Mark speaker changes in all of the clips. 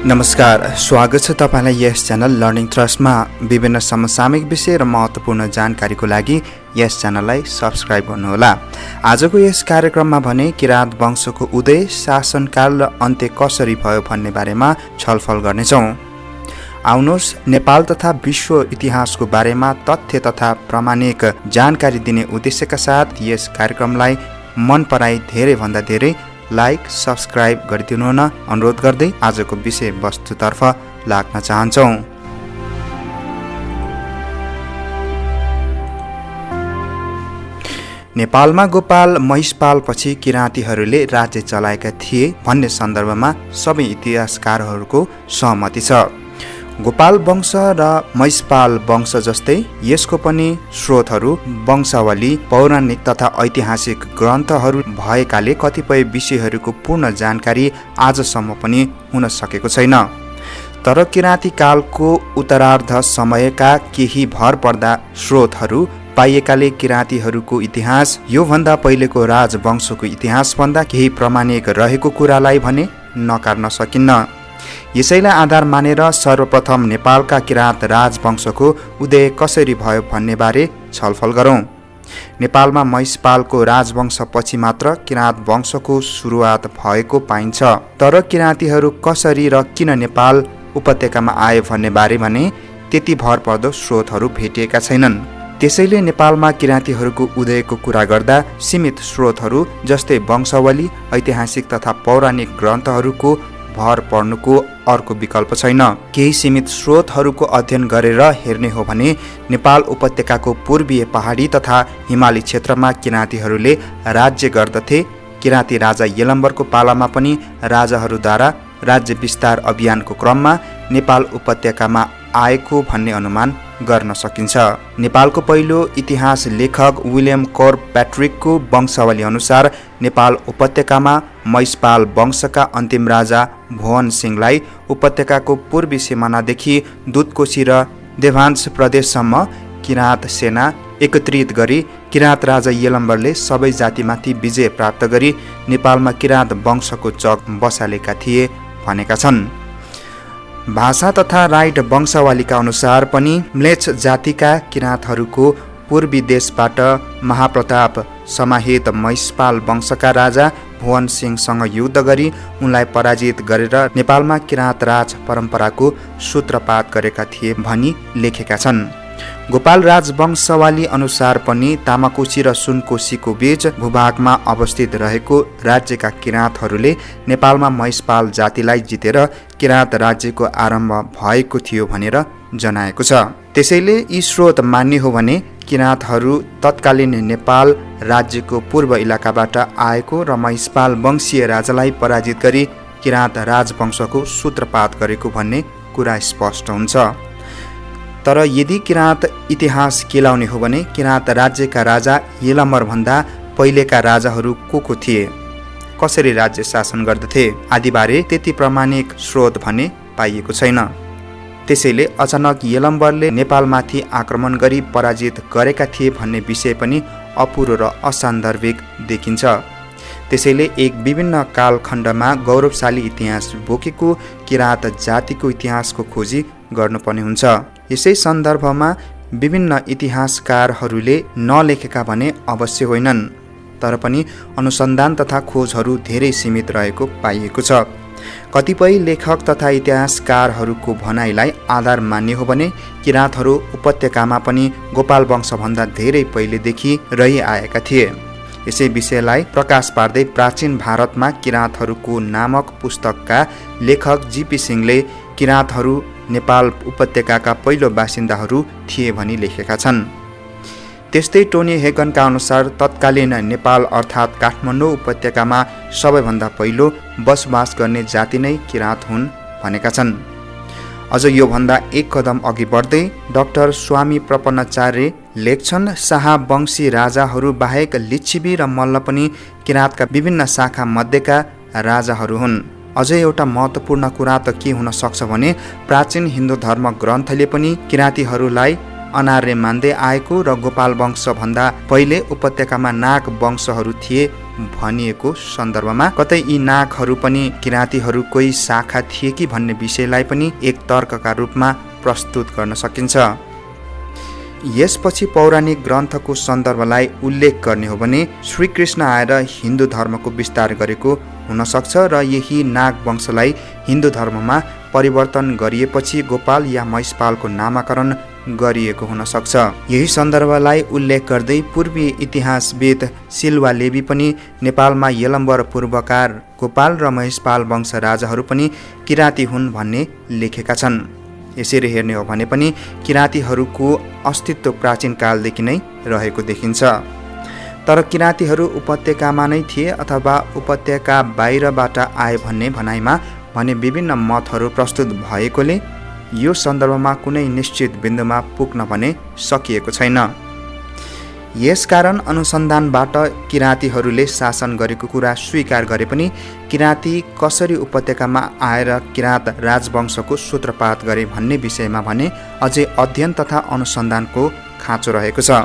Speaker 1: नमस्कार, स्वागत छ तपाईलाई यस च्यानल लर्निङ ट्रस्टमा। विभिन्न समसामयिक विषय र महत्त्वपूर्ण जानकारीको लागि यस च्यानललाई सब्स्क्राइब गर्नुहोला। आजको यस कार्यक्रममा भने किराँत वंशको उदय, शासनकाल र अन्त्य कसरी भयो भन्ने बारेमा छलफल गर्नेछौँ। आउनुहोस् नेपाल तथा विश्व इतिहासको बारेमा तथ्य तथा प्रामाणिक जानकारी दिने उद्देश्यका साथ यस कार्यक्रमलाई मन पराई धेरैभन्दा धेरै लाइक सब्स्क्राइब गरिदिनु हुन अनुरोध गर्दै आजको विषय वस्तुतर्फ लाग्न चाहन्छौँ। नेपालमा गोपाल महिषपाल पछि किराँतीहरूले राज्य चलाएका थिए भन्ने सन्दर्भमा सबै इतिहासकारहरूको सहमति छ। गोपाल वंश र महिषपाल वंश जस्तै यसको पनि स्रोतहरू वंशावली, पौराणिक तथा ऐतिहासिक ग्रन्थहरू भएकाले कतिपय विषयहरूको पूर्ण जानकारी आजसम्म पनि हुन सकेको छैन। तर किराँती कालको उत्तरार्ध समयका केही भर पर्दा स्रोतहरू पाइएकाले किराँतीहरूको इतिहास योभन्दा पहिलेको राजवंशको इतिहासभन्दा केही प्रामाणिक रहेको कुरालाई भने नकार्न सकिन्न। यसैलाई आधार मानेर सर्वप्रथम नेपालका किराँत राजवंशको उदय कसरी भयो भन्ने बारे छलफल गरौँ। नेपालमा महिषपालको राजवंशपछि मात्र किराँत वंशको सुरुवात भएको पाइन्छ। तर किराँतीहरू कसरी र किन नेपाल उपत्यकामा आए भन्ने बारे भने त्यति भरपर्दो स्रोतहरू भेटिएका छैनन्। त्यसैले नेपालमा किराँतीहरूको उदयको कुरा गर्दा सीमित स्रोतहरू जस्तै वंशावली, ऐतिहासिक तथा पौराणिक ग्रन्थहरूको भर पर्नुको अर्को विकल्प छैन। केही सीमित स्रोतहरूको अध्ययन गरेर हेर्ने हो भने नेपाल उपत्यकाको पूर्वीय पहाडी तथा हिमाली क्षेत्रमा किराँतीहरूले राज्य गर्दथे। किराँती राजा यलम्बरको पालामा पनि राजाहरूद्वारा राज्य विस्तार अभियानको क्रममा नेपाल उपत्यकामा आएको भन्ने अनुमान गर्न सकिन्छ। नेपालको पहिलो इतिहास लेखक विलियम कर्कप्याट्रिकको वंशावली अनुसार नेपाल उपत्यकामा महिषपाल वंशका अन्तिम राजा भुवन सिंहलाई उपत्यकाको पूर्वी सिमानादेखि दुधकोशी र देवांश प्रदेशसम्म किराँत सेना एकत्रित गरी किराँत राजा यलम्बरले सबै जातिमाथि विजय प्राप्त गरी नेपालमा किराँत वंशको चक बसालेका थिए भनेका छन्। भाषा तथा राइट वंशावलीका अनुसार पनि म्लेच्छ जातिका किराँतहरूको पूर्वी देशबाट महाप्रताप समाहित महिषपाल वंशका राजा भुवन सिंहसँग युद्ध गरी उनलाई पराजित गरेर नेपालमा किराँत राज परम्पराको सूत्रपात गरेका थिए भनी लेखेका छन्। गोपाल राजवंशावली अनुसार पनि तामाकोशी र सुनकोशीको बीच भूभागमा अवस्थित रहेको राज्यका किराँतहरूले नेपालमा महिषपाल जातिलाई जितेर किराँत राज्यको आरम्भ भएको थियो भनेर जनाएको छ। त्यसैले यी स्रोत मान्ने हो भने किराँतहरू तत्कालीन नेपाल राज्यको पूर्व इलाकाबाट आएको र महिषपाल वंशीय राजालाई पराजित गरी किराँत राजवंशको सूत्रपात गरेको भन्ने कुरा स्पष्ट हुन्छ। तर यदि किराँत इतिहास केलाउने हो भने किराँत राज्यका राजा यलम्बरभन्दा पहिलेका राजाहरू को थिए, कसरी राज्य शासन गर्दथे आदिबारे त्यति प्रामाणिक स्रोत भने पाइएको छैन। त्यसैले अचानक यलम्बरले नेपालमाथि आक्रमण गरी पराजित गरेका थिए भन्ने विषय पनि अपुरो र असान्दर्भिक देखिन्छ। त्यसैले एक विभिन्न कालखण्डमा गौरवशाली इतिहास बोकेको किराँत जातिको इतिहासको खोजी गर्नुपर्ने हुन्छ। यसै सन्दर्भमा विभिन्न इतिहासकारहरूले नलेखेका भने अवश्य होइनन्, तर पनि अनुसन्धान तथा खोजहरू धेरै सीमित रहेको पाइएको छ। कतिपय लेखक तथा इतिहासकारहरूको भनाइलाई आधार मान्ने हो भने किराँतहरू उपत्यकामा पनि गोपाल वंशभन्दा धेरै पहिलेदेखि रहिआएका थिए। यसै विषयलाई प्रकाश पार्दै प्राचीन भारतमा किराँतहरूको नामक पुस्तकका लेखक जीपी सिंहले किराँतहरू नेपाल उपत्यकाका पहिलो बासिन्दाहरू थिए भनी लेखेका छन्। त्यस्तै टोनी हेगनका अनुसार तत्कालीन नेपाल अर्थात् काठमाडौँ उपत्यकामा सबैभन्दा पहिलो बसोबास गर्ने जाति नै किराँत हुन् भनेका छन्। अझ योभन्दा एक कदम अघि बढ्दै डाक्टर स्वामी प्रपन्नाचार्य लेख्छन्, शाहवंशी राजाहरू बाहेक लिच्छिवी र मल्ल पनि किराँतका विभिन्न शाखा मध्येका राजाहरू हुन्। अझै एउटा महत्त्वपूर्ण कुरा त के हुन सक्छ भने प्राचीन हिन्दू धर्म ग्रन्थले पनि किराँतीहरूलाई अनार्य मान्दै आएको र गोपाल वंशभन्दा पहिले उपत्यकामा नाग वंशहरू थिए भनिएको सन्दर्भमा कतै यी नागहरू पनि किराँतीहरूकै शाखा थिए कि भन्ने विषयलाई पनि एक तर्कका रूपमा प्रस्तुत गर्न सकिन्छ। यसपछि पौराणिक ग्रन्थको सन्दर्भलाई उल्लेख गर्ने हो भने श्रीकृष्ण आएर हिन्दू धर्मको विस्तार गरेको हुनसक्छ र यही नाग वंशलाई हिन्दू धर्ममा परिवर्तन गरिएपछि गोपाल या महिषपालको नामाकरण गरिएको हुन सक्छ। यही सन्दर्भलाई उल्लेख गर्दै पूर्वी इतिहासविद सिल्वा लेबी पनि नेपालमा यलम्बर पूर्वकार गोपाल र महिषपाल वंश राजाहरू पनि किराँती हुन् भन्ने लेखेका छन्। यसरी हेर्ने हो भने पनि किराँतीहरूको अस्तित्व प्राचीन कालदेखि नै रहेको देखिन्छ। तर किराँतीहरू उपत्यकामा नै थिए अथवा उपत्यका बाहिरबाट आए भन्ने भनाइमा भने विभिन्न मतहरू प्रस्तुत भएकोले यो सन्दर्भमा कुनै निश्चित बिन्दुमा पुग्न भने सकिएको छैन। यसकारण अनुसन्धानबाट किराँतीहरूले शासन गरेको कुरा स्वीकार गरे पनि किराँती कसरी उपत्यकामा आएर किराँत राजवंशको सूत्रपात गरे भन्ने विषयमा भने अझै अध्ययन तथा अनुसन्धानको खाँचो रहेको छ।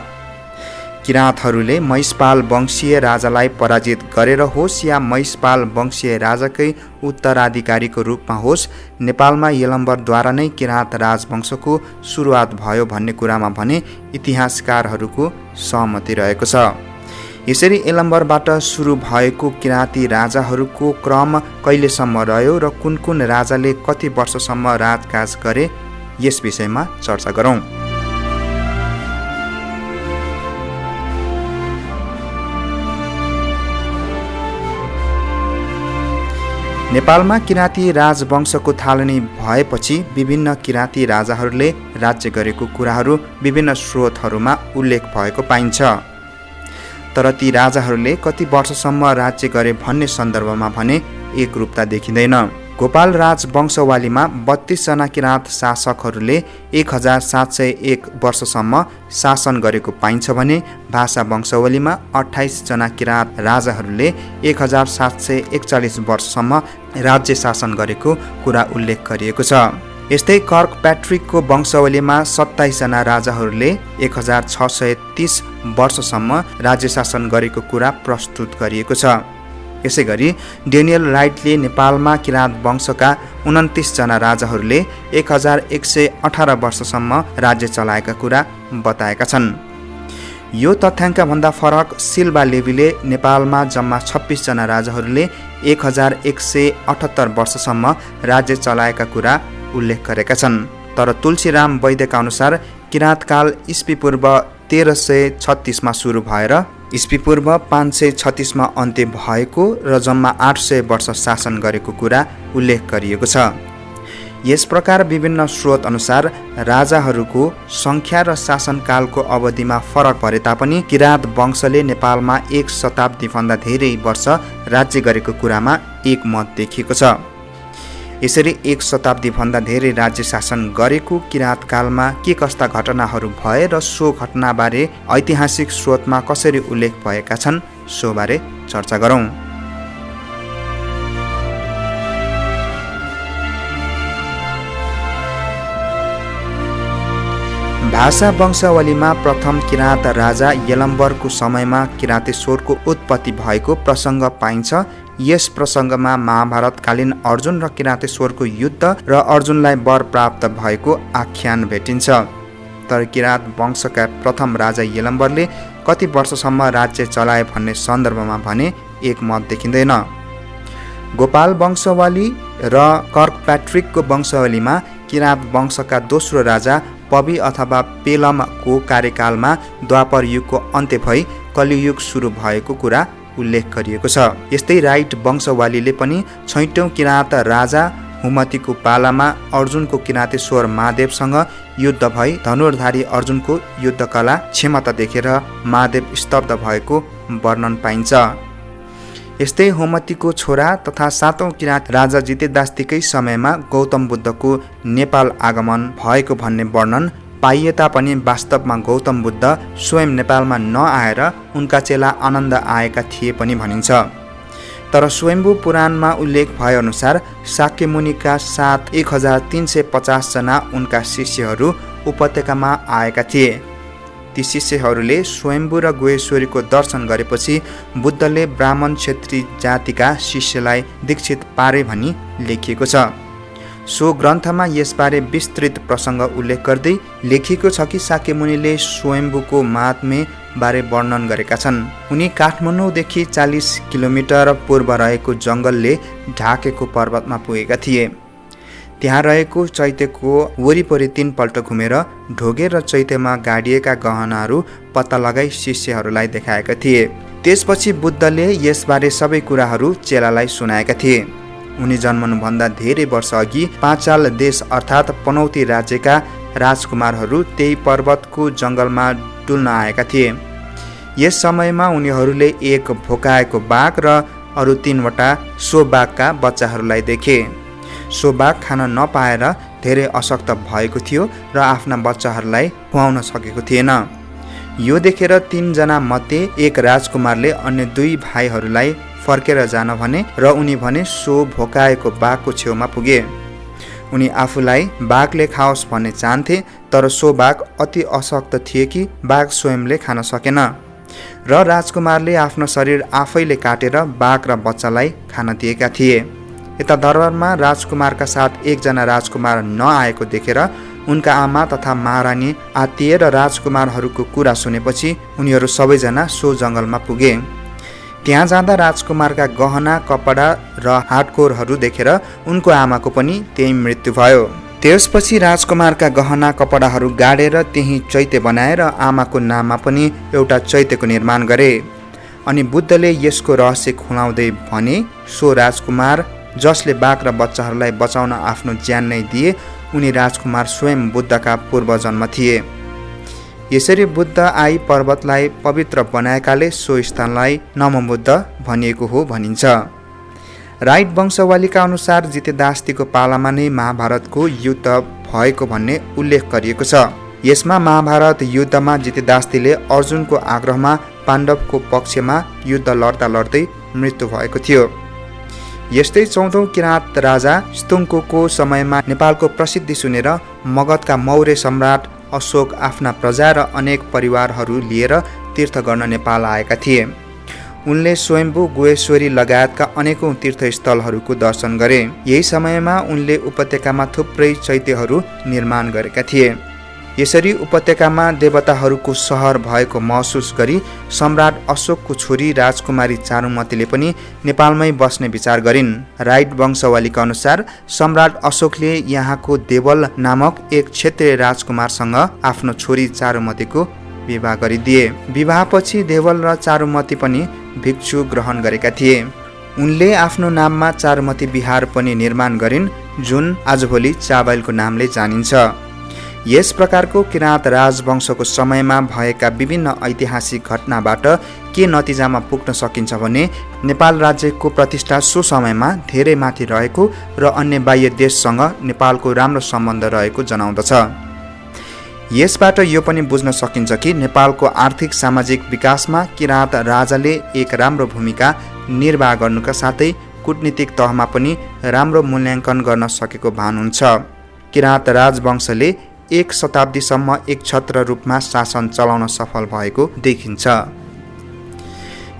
Speaker 1: किराँतहरूले महिषपाल वंशीय राजालाई पराजित गरेर होस् या महिषपाल वंशीय राजाकै उत्तराधिकारीको रूपमा होस् नेपालमा यलम्बरद्वारा नै किराँत राजवंशको सुरुवात भयो भन्ने कुरामा भने इतिहासकारहरूको सहमति रहेको छ। यसरी यलम्बरबाट सुरु भएको किराँती राजाहरूको क्रम कहिलेसम्म रह्यो र कुन कुन राजाले कति वर्षसम्म राजकाज गरे यस विषयमा चर्चा गरौँ। नेपालमा किराँती राजवंशको थालनी भएपछि विभिन्न किराँती राजाहरूले राज्य गरेको कुराहरू विभिन्न स्रोतहरूमा उल्लेख भएको पाइन्छ। तर ती राजाहरूले कति वर्षसम्म राज्य गरे भन्ने सन्दर्भमा भने एकरूपता देखिँदैन। गोपाल राजवंशवालीमा 32 जना किराँत शासकहरूले 1701 वर्षसम्म शासन गरेको पाइन्छ भने भाषा वंशावलीमा 28 जना किराँत राजाहरूले 1741 वर्षसम्म राज्य शासन गरेको कुरा उल्लेख गरिएको छ। यस्तै कर्क प्याट्रिकको वंशावलीमा 27 जना राजाहरूले 1630 वर्षसम्म राज्य शासन गरेको कुरा प्रस्तुत गरिएको छ। यसै गरी डेनियल राइटले नेपालमा किराँत वंशका 29 जना राजाहरूले 1118 वर्षसम्म राज्य चलाएका कुरा बताएका छन्। यो तथ्याङ्क भन्दा फरक सिल्वा लेबीले नेपालमा जम्मा 26 जना राजाहरूले 1178 वर्षसम्म राज्य चलाएका कुरा उल्लेख गरेका छन्। तर तुलसीराम वैद्यका अनुसार किराँतकाल ईस्वी पूर्व 1336 सुरु भएर ईस्वी पूर्व 536 अन्त्य भएको र जम्मा 800 वर्ष शासन गरेको कुरा उल्लेख गरिएको छ। यस प्रकार विभिन्न स्रोत अनुसार राजाहरूको सङ्ख्या र शासनकालको अवधिमा फरक परे तापनि किराँत वंशले नेपालमा 1 शताब्दीभन्दा धेरै वर्ष राज्य गरेको कुरामा एकमत देखिएको छ। यसरी 1 शताब्दीभन्दा धेरै राज्य शासन गरेको किराँतकालमा के कस्ता घटनाहरू भए र सो घटनाबारे ऐतिहासिक स्रोतमा कसरी उल्लेख भएका छन् सोबारे चर्चा गरौँ। भाषा वंशावलीमा प्रथम किराँत राजा यलम्बरको समयमा किराँतेश्वरको उत्पत्ति भएको प्रसङ्ग पाइन्छ। यस प्रसङ्गमा महाभारतकालीन अर्जुन र किराँतेश्वरको युद्ध र अर्जुनलाई वर प्राप्त भएको आख्यान भेटिन्छ। तर किराँत वंशका प्रथम राजा यलम्बरले कति वर्षसम्म राज्य चलाए भन्ने सन्दर्भमा भने एकमत देखिँदैन। गोपाल वंशावली र कर्क प्याट्रिकको वंशावलीमा किराँत वंशका दोस्रो राजा पवि अथवा पेलमको कार्यकालमा द्वापर युगको अन्त्य भई कलियुग सुरु भएको कुरा उल्लेख गरिएको छ। यस्तै राइट वंशवालीले पनि छैटौं किराँत राजा हुमतीको पालामा अर्जुनको किराँतेश्वर महादेवसँग युद्ध भई धनुर्धारी अर्जुनको युद्धकला क्षमता देखेर महादेव स्तब्ध भएको वर्णन पाइन्छ। यस्तै हुमतीको छोरा तथा 7औं किराँत राजा जितेदास्तीकै समयमा गौतम बुद्धको नेपाल आगमन भएको भन्ने वर्णन पाइए तापनि वास्तवमा गौतम बुद्ध स्वयं नेपालमा नआएर उनका चेला आनन्द आएका थिए पनि भनिन्छ। तर स्वयम्भू पुराणमा उल्लेख भएअनुसार शाक्य मुनिका साथ 1350 जना उनका शिष्यहरू उपत्यकामा आएका थिए। ती शिष्यहरूले स्वयम्भू र गुहेश्वरीको दर्शन गरेपछि बुद्धले ब्राह्मण क्षेत्री जातिका शिष्यलाई दीक्षित पारे भनी लेखिएको छ। सो ग्रन्थमा यसबारे विस्तृत प्रसङ्ग उल्लेख गर्दै लेखिएको छ कि शाक्यमुनिले स्वयम्भूको महात्म्य बारे वर्णन गरेका छन्। उनी काठमाडौँदेखि 40 किलोमिटर पूर्व रहेको जङ्गलले ढाकेको पर्वतमा पुगेका थिए। त्यहाँ रहेको चैत्यको वरिपरि 3 पल्ट घुमेर ढोगे र चैत्यमा गाडिएका गहनाहरू पत्ता लगाई शिष्यहरूलाई देखाएका थिए। त्यसपछि बुद्धले यसबारे सबै कुराहरू चेलालाई सुनाएका थिए। उनी जन्मनुभन्दा धेरै वर्ष अघि पाञ्चाल देश अर्थात् पनौती राज्यका राजकुमारहरू त्यही पर्वतको जङ्गलमा डुल्न आएका थिए। यस समयमा उनीहरूले एक भोकाएको बाघ र अरू 3वटा सो बाघका बच्चाहरूलाई देखे। सो बाघ खान नपाएर धेरै अशक्त भएको थियो र आफ्ना बच्चाहरूलाई खुवाउन सकेको थिएन। यो देखेर 3 जना मध्ये एक राजकुमारले अन्य 2 भाइहरूलाई फर्केर जान भने र उनी भने सो भोकाएको बाघको छेउमा पुगे। उनी आफूलाई बाघले खाओस् भन्ने चाहन्थे, तर सो बाघ अति अशक्त थिए कि बाघ स्वयंले खान सकेन र राजकुमारले आफ्नो शरीर आफैले काटेर बाघ र बच्चालाई खान दिएका थिए। यता दरबारमा राजकुमारका साथ 1 जना राजकुमार नआएको देखेर उनका आमा तथा महारानी आत्तिए र राजकुमारहरूको कुरा सुनेपछि उनीहरू सबैजना सो जङ्गलमा पुगे। त्यहाँ जाँदा राजकुमारका गहना, कपडा र हातकोरहरू देखेर उनको आमाको पनि त्यही मृत्यु भयो। त्यसपछि राजकुमारका गहना कपडाहरू गाडेर त्यही चैत्य बनाएर आमाको नाममा पनि एउटा चैत्यको निर्माण गरे। अनि बुद्धले यसको रहस्य खुलाउँदै भने सो राजकुमार जसले बाघ र बच्चाहरूलाई बचाउन आफ्नो ज्यान नै दिए, उनी राजकुमार स्वयं बुद्धका पूर्वजन्म थिए। यसरी बुद्ध आई पर्वतलाई पवित्र बनाएकाले सो स्थानलाई नमोबुद्ध भनिएको हो भनिन्छ। राइट वंशावलीका अनुसार जितेदास्तीको पालामा नै महाभारतको युद्ध भएको भन्ने उल्लेख गरिएको छ। यसमा महाभारत युद्धमा जितेदास्तीले अर्जुनको आग्रहमा पाण्डवको पक्षमा युद्ध लड्दा लड्दै मृत्यु भएको थियो। यस्तै 14औं किराँत राजा स्तुङ्गको समयमा नेपालको प्रसिद्धि सुनेर मगधका मौर्य सम्राट अशोक आफ्ना प्रजा र अनेक परिवारहरू लिएर तीर्थ गर्न नेपाल आएका थिए। उनले स्वयम्भू, गुहेश्वरी लगायतका अनेकौं तीर्थस्थलहरूको दर्शन गरे। यही समयमा उनले उपत्यकामा थुप्रै चैत्यहरू निर्माण गरेका थिए। यसरी उपत्यकामा देवताहरूको सहर भएको महसुस गरी सम्राट अशोकको छोरी राजकुमारी चारुमतीले पनि नेपालमै बस्ने विचार गरिन्। राइट वंशावलीका अनुसार सम्राट अशोकले यहाँको देवल नामक एक क्षेत्रीय राजकुमारसँग आफ्नो छोरी चारुमतीको विवाह गरिदिए। विवाहपछि देवल र चारुमती पनि भिक्षु ग्रहण गरेका थिए। उनले आफ्नो नाममा चारुमती विहार पनि निर्माण गरिन्, जुन आजभोलि चाबैलको नामले जानिन्छ। यस प्रकारको किराँत राजवंशको समयमा भएका विभिन्न ऐतिहासिक घटनाबाट के नतिजामा पुग्न सकिन्छ भने नेपाल राज्यको प्रतिष्ठा सो समयमा धेरै माथि रहेको र अन्य बाह्य देशसँग नेपालको राम्रो सम्बन्ध रहेको जनाउँदछ। यसबाट यो पनि बुझ्न सकिन्छ कि नेपालको आर्थिक सामाजिक विकासमा किराँत राजाले एक राम्रो भूमिका निर्वाह गर्नुका साथै कूटनीतिक तहमा पनि राम्रो मूल्याङ्कन गर्न सकेको भान हुन्छ। किराँत राजवंशले 1 शताब्दीसम्म एक छत्र रूपमा शासन चलाउन सफल भएको देखिन्छ।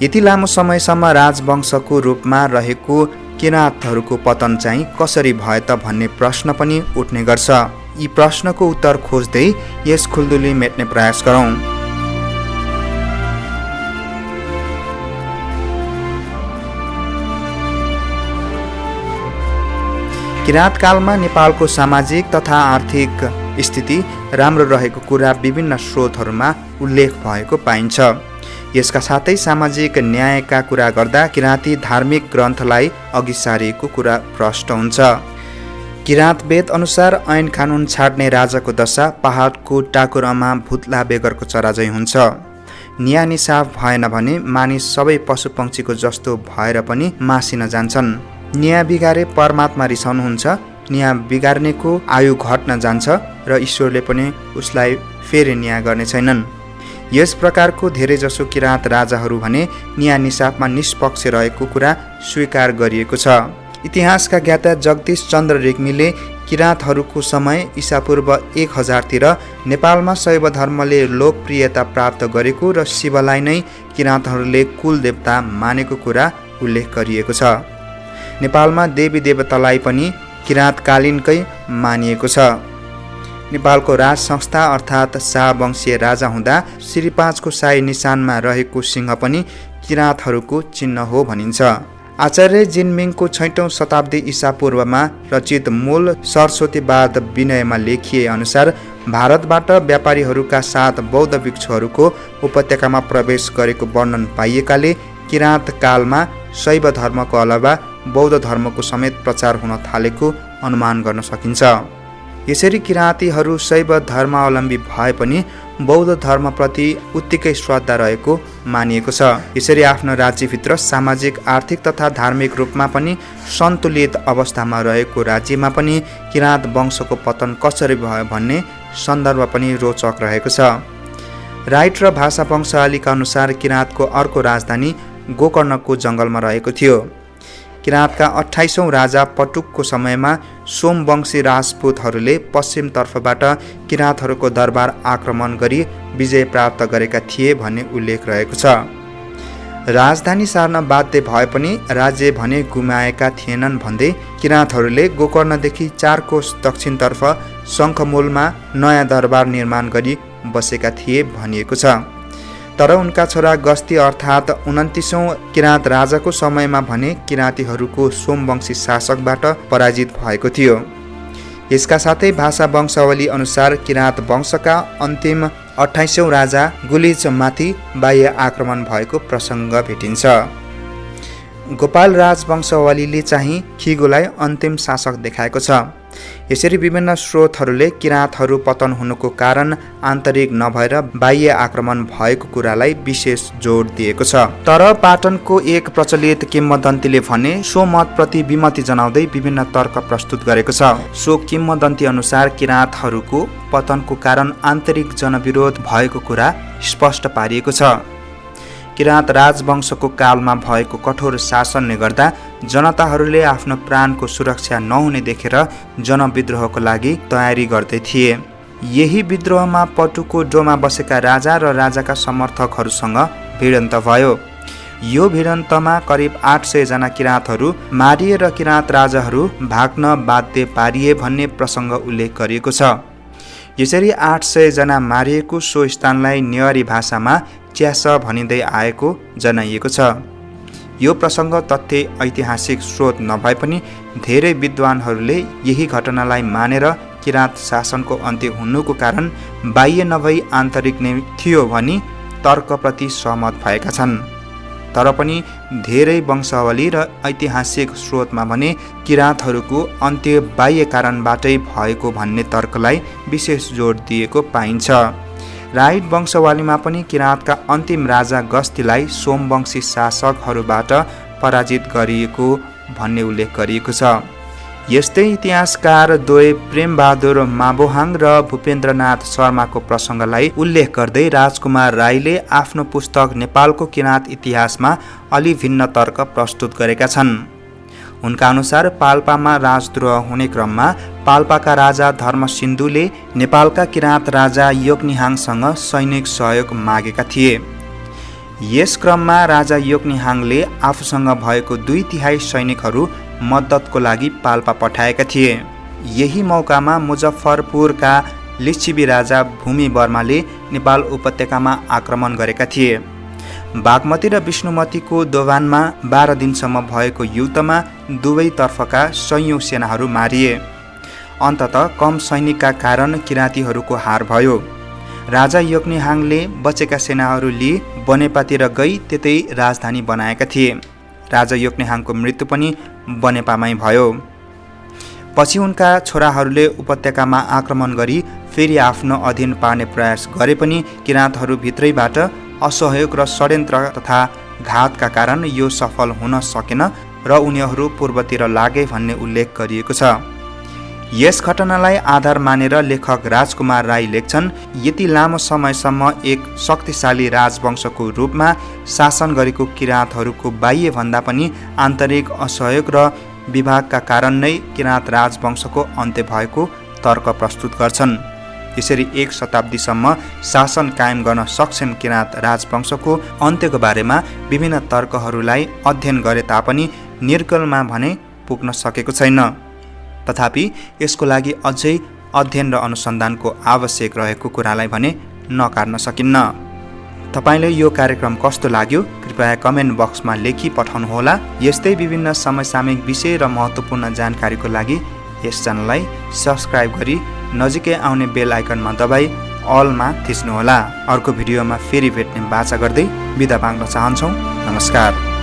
Speaker 1: यति लामो समयसम्म राजवंशको रूपमा रहेको किराँतहरूको पतन चाहिँ कसरी भयो त भन्ने प्रश्न पनि उठ्ने गर्छ। यी प्रश्नको उत्तर खोज्दै यस खुल्दुली मेट्ने प्रयास गरौँ। किराँतकालमा नेपालको सामाजिक तथा आर्थिक स्थिति राम्रो रहेको कुरा विभिन्न स्रोतहरूमा उल्लेख भएको पाइन्छ। यसका साथै सामाजिक न्यायका कुरा गर्दा किराँती धार्मिक ग्रन्थलाई अघि सारिएको कुरा प्रष्ट हुन्छ। किराँत वेद अनुसार ऐन कानुन छाड्ने राजाको दशा पहाडको टाकुरामा भुत्ला बेगरको चराजै हुन्छ। न्याय निसाफ भएन भने मानिस सबै पशुपक्षीको जस्तो भएर पनि मासिन जान्छन्। न्याय बिगारे परमात्मा रिसाउनुहुन्छ, न्याय बिगार्नेको आयु घट्न जान्छ र ईश्वरले पनि उसलाई फेरि न्याय गर्ने छैनन्। यस प्रकारको धेरैजसो किराँत राजाहरू भने न्याय निसाफमा निष्पक्ष रहेको कुरा स्वीकार गरिएको छ। इतिहासका ज्ञाता जगदीश चन्द्र रेग्मीले किराँतहरूको समय ईसापूर्व 1000 तिर नेपालमा शैव धर्मले लोकप्रियता प्राप्त गरेको र शिवलाई नै किराँतहरूले कुल देवता मानेको कुरा उल्लेख गरिएको छ। नेपालमा देवी देवतालाई पनि किराँतकालीनकै मानिएको छ। नेपालको राज संस्था अर्थात् शाह वंशीय राजा हुँदा श्री 5 को शाही निशानमा रहेको सिंह पनि किराँतहरूको चिन्ह हो भनिन्छ। आचार्य जिनमिङको 6औं शताब्दी ईसापूर्वमा रचित मूल सरस्वतीवाद विनयमा लेखिए अनुसार भारतबाट व्यापारीहरूका साथ बौद्ध भिक्षुहरूको उपत्यकामा प्रवेश गरेको वर्णन पाइएकाले किराँत कालमा शैव धर्मको अलावा बौद्ध धर्मको समेत प्रचार हुन थालेको अनुमान गर्न सकिन्छ। यसरी किराँतीहरू शैव धर्मावलम्बी भए पनि बौद्ध धर्मप्रति उत्तिकै श्रद्धा रहेको मानिएको छ। यसरी आफ्नो राज्यभित्र सामाजिक, आर्थिक तथा धार्मिक रूपमा पनि सन्तुलित अवस्थामा रहेको राज्यमा पनि किराँत वंशको पतन कसरी भयो भन्ने सन्दर्भ पनि रोचक रहेको छ। राइट र भाषा वंशावलीका अनुसार किराँतको अर्को राजधानी गोकर्णको जङ्गलमा रहेको थियो। किराँतका 28औं राजा पटुकको समयमा सोमवंशी राजपूतहरूले पश्चिमतर्फबाट किराँतहरूको दरबार आक्रमण गरी विजय प्राप्त गरेका थिए भन्ने उल्लेख रहेको छ। राजधानी सार्न बाध्य भए पनि राज्य भने गुमाएका थिएनन् भन्दै किराँतहरूले गोकर्णदेखि 4 कोस दक्षिणतर्फ शङ्खमूलमा नयाँ दरबार निर्माण गरी बसेका थिए भनिएको छ। तर उनका छोरा गस्ती अर्थात् 29औं किराँत राजाको समयमा भने किराँतीहरूको सोमवंशी शासकबाट पराजित भएको थियो। यसका साथै भाषा वंशावली अनुसार किराँत वंशका अन्तिम 28औं राजा गुलिचमाथि बाह्य आक्रमण भएको प्रसङ्ग भेटिन्छ। गोपाल राजवंशावलीले चाहिँ खिगोलाई अन्तिम शासक देखाएको छ। यसरी विभिन्न स्रोतहरूले किराँतहरू पतन हुनुको कारण आन्तरिक नभएर बाह्य आक्रमण भएको कुरालाई विशेष जोड दिएको छ। तर पाटनको एक प्रचलित किम्वदन्तीले भने सो मतप्रति विमति जनाउँदै विभिन्न तर्क प्रस्तुत गरेको छ। सो किम्वदन्ती अनुसार किराँतहरूको पतनको कारण आन्तरिक जनविरोध भएको कुरा स्पष्ट पारिएको छ। किराँत राजवंशको कालमा भएको कठोर शासनले गर्दा जनताहरूले आफ्नो प्राणको सुरक्षा नहुने देखेर जनविद्रोहको लागि तयारी गर्दै थिए। यही विद्रोहमा पटुको डोमा बसेका राजा र राजाका समर्थकहरूसँग भिडन्त भयो। यो भिडन्तमा करिब 800 जना किराँतहरू मारिए र किराँत राजाहरू भाग्न बाध्य पारिए भन्ने प्रसङ्ग उल्लेख गरिएको छ। यसरी 800 जना मारिएको सो स्थानलाई नेवारी भाषामा च्यास भनिँदै आएको जनाइएको छ। यो प्रसङ्ग तथ्य ऐतिहासिक स्रोत नभए पनि धेरै विद्वानहरूले यही घटनालाई मानेर किराँत शासनको अन्त्य हुनुको कारण बाह्य नभई आन्तरिक नै थियो भनी तर्कप्रति सहमत भएका छन्। तर पनि धेरै वंशावली र ऐतिहासिक स्रोतमा भने किराँतहरूको अन्त्य बाह्य कारणबाटै भएको भन्ने तर्कलाई विशेष जोड दिएको पाइन्छ। राइट वंशावलीमा पनि किराँतका अन्तिम राजा गस्तीलाई सोमवंशी शासकहरूबाट पराजित गरिएको भन्ने उल्लेख गरिएको छ। यस्तै इतिहासकार द्वय प्रेमबहादुर माबोहाङ र भूपेन्द्रनाथ शर्माको प्रसङ्गलाई उल्लेख गर्दै राजकुमार राईले आफ्नो पुस्तक नेपालको किराँत इतिहासमा अलि भिन्न तर्क प्रस्तुत गरेका छन्। उनका अनुसार पाल्पामा राजद्रोह हुने क्रममा पाल्पाका राजा धर्मसिन्धुले नेपालका किराँत राजा योगनिहाङसँग सैनिक सहयोग मागेका थिए। यस क्रममा राजा योगनिहाङले आफूसँग भएको 2/3 सैनिकहरू मद्दतको लागि पाल्पा पठाएका थिए। यही मौकामा मुजफ्फरपुरका लिच्छवी राजा भूमि वर्माले नेपाल उपत्यकामा आक्रमण गरेका थिए। बागमती र विष्णुमतीको दोभानमा 12 दिनसम्म भएको युद्धमा दुवैतर्फका सयौं सेनाहरू मारिए। अन्ततः कम सैनिकका कारण किराँतीहरूको हार भयो। राजा योगनिहाङले बचेका सेनाहरू लिई बनेपातिर गई त्यतै राजधानी बनाएका थिए। राजा योगनिहाङको मृत्यु पनि बनेपामै भयो। पछि उनका छोराहरूले उपत्यकामा आक्रमण गरी फेरि आफ्नो अधीन पार्ने प्रयास गरे पनि किराँतहरू भित्रैबाट असहयोग र षड्यन्त्र तथा घातका कारण यो सफल हुन सकेन र उनीहरू पूर्वतिर लागे भन्ने उल्लेख गरिएको छ। यस घटनालाई आधार मानेर लेखक राजकुमार राई लेख्छन्, यति लामो समयसम्म एक शक्तिशाली राजवंशको रूपमा शासन गरेको किराँतहरूको बाह्य भन्दा पनि आन्तरिक असहयोग र विभागका कारण नै किराँत राजवंशको अन्त्य भएको तर्क प्रस्तुत गर्छन्। यसरी 1 शताब्दीसम्म शासन कायम गर्न सक्षम किराँत राजवंशको अन्त्यको बारेमा विभिन्न तर्कहरूलाई अध्ययन गरे तापनि निर्गलमा भने पुग्न सकेको छैन। तथापि यसको लागि अझै अध्ययन र अनुसन्धानको आवश्यक रहेको कुरालाई भने नकार्न सकिन्न। तपाईले यो कार्यक्रम कस्तो लाग्यो कृपया कमेन्ट बक्समा लेखी पठाउनुहोला। यस्तै विभिन्न समसामयिक विषय र महत्त्वपूर्ण जानकारीको लागि यस च्यानललाई सब्स्क्राइब गरी नजिकै आउने बेल आइकनमा दबाई अलमा थिच्नुहोला। अर्को भिडियोमा फेरि भेट्ने बाचा गर्दै बिदा माग्न चाहन्छौँ। नमस्कार।